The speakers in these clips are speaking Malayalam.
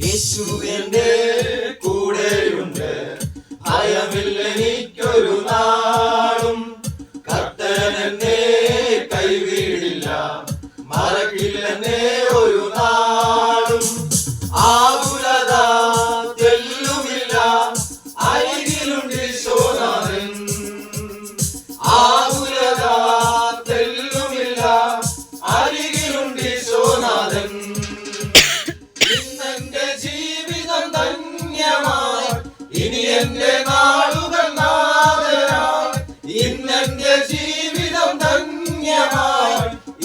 യേശു എന്റെ കൂടെയുണ്ട്, ഭയമില്ലെനിക്കൊരു നാളും. കർത്തൻ എന്നെ കൈവിടില്ല, മറക്കില്ലെന്നേ ഒരു നാളും. ആകുലത തെല്ലുമില്ല, അരികിലുണ്ട് ഈശോനാഥൻ. ആകുലത തെല്ലുമില്ല, അരികിലുണ്ട് ഈശോനാഥൻ. ഇന്നെന്റെ ജീവിതം ധന്യമായി, ഇനി എന്റെ നാളുകൾ നാഥനായി. ഇന്നെന്റെ ജീവിതം ധന്യമായി,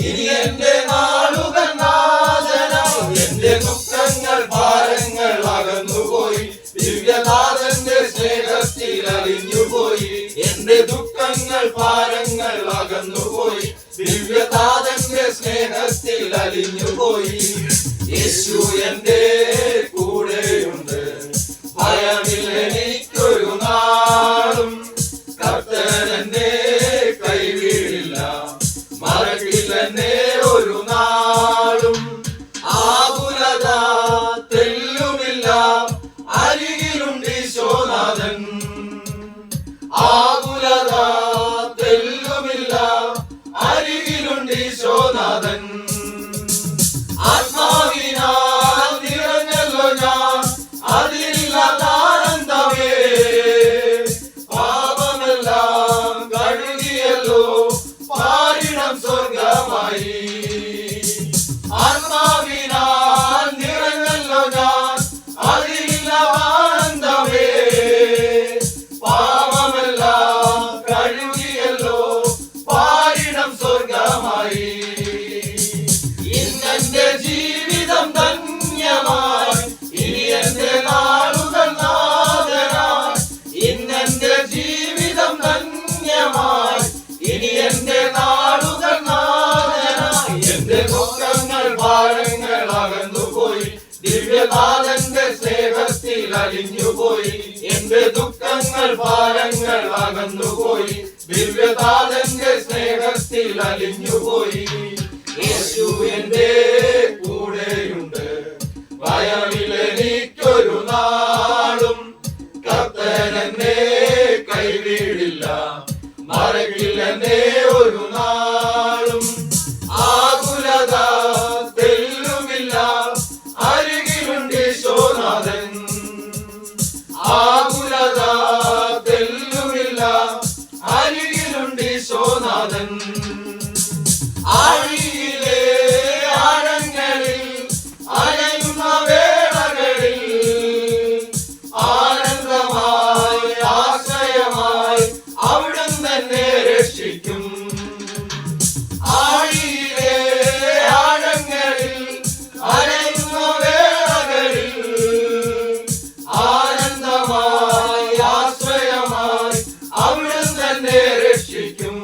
ഇനി എന്റെ നാളുകൾ നാഥനായി. എന്റെ ദുഃഖങ്ങൾ ഭാരങ്ങൾ അകന്നുപോയി, ദിവ്യനാഥന്റെ സ്നേഹത്തിൽ അലിഞ്ഞുപോയി. എന്റെ ദുഃഖങ്ങൾ ഭാരങ്ങൾ അകന്നുപോയി, ദിവ്യനാഥന്റെ സ്നേഹത്തിൽ അലിഞ്ഞുപോയി. യേശു എന്റെ കൂടെയുണ്ട്, ഭയമില്ലെനിക്കൊരു നാളും. കർത്തൻ എന്നെ കൈവിടില്ല, മറക്കില്ലെന്നേ ഒരു നാളും. ആകുലത തെല്ലുമില്ല, അരികിലുണ്ട് ഈശോനാഥൻ. ആകുലത തെല്ലുമില്ല, അരികിലുണ്ട് ഈശോനാഥൻ. ആത്മാവിനാൽ നിറഞ്ഞല്ലോ ഞാൻ, അതിലില്ലാത്ത ആനന്ദമേ. പാപമെല്ലാം കഴുകിയല്ലോ, പാരിടം സ്വർഗമായി. ആത്മാവിനാൽ നിറഞ്ഞല്ലോ ഞാൻ, അതിലില്ലാത്ത ആനന്ദമേ. പാപമെല്ലാം കഴുകിയല്ലോ, പാരിടം സ്വർഗമായി. ഇന്നെന്റെ ജീവിതം ധന്യമായി, ഇനി എന്റെ നാളുകൾ നാഥനായി. ഇന്നെന്റെ ജീവിതം ധന്യമായി, ഇനി എന്റെ നാളുകൾ നാഥനായി. എന്റെ ദുഃഖങ്ങൾ ഭാരങ്ങൾ അകന്നുപോയി, ദിവ്യനാഥന്റെ സ്നേഹത്തിൽ അലിഞ്ഞുപോയി. എന്റെ ദുഃഖങ്ങൾ ഭാരങ്ങൾ അകന്നുപോയി, ദിവ്യനാഥന്റെ സ്നേഹത്തിൽ അലിഞ്ഞുപോയി. യേശു എന്റെ കൂടെയുണ്ട്, ഭയമില്ലെനിക്കൊരു നാളും. കർത്തൻ എന്നെ കൈവിടില്ല, മറക്കില്ലെന്നേ ഒരു നാളും. ആകുലത തെല്ലുമില്ല, അരികിലുണ്ട് ഈശോനാഥൻ. ആകുലത തെല്ലുമില്ല, അരികിലുണ്ട് ഈശോനാഥൻ. ആഴിയിലെ ആഴങ്ങളിൽ അലയുന്ന വേളകളിൽ ആനന്ദമായി ആശ്രയമായി അവിടുന്ന് എന്നെ രക്ഷിക്കും. ആഴിയിലെ ആഴങ്ങളിൽ അലയുന്ന വേളകളിൽ ആനന്ദമായി ആശ്രയമായി അവിടുന്ന് എന്നെ രക്ഷിക്കും.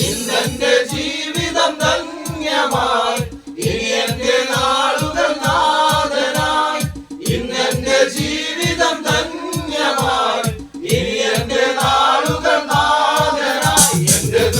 ഇന്നെന്റെ ജീവിതം ധന്യമായി,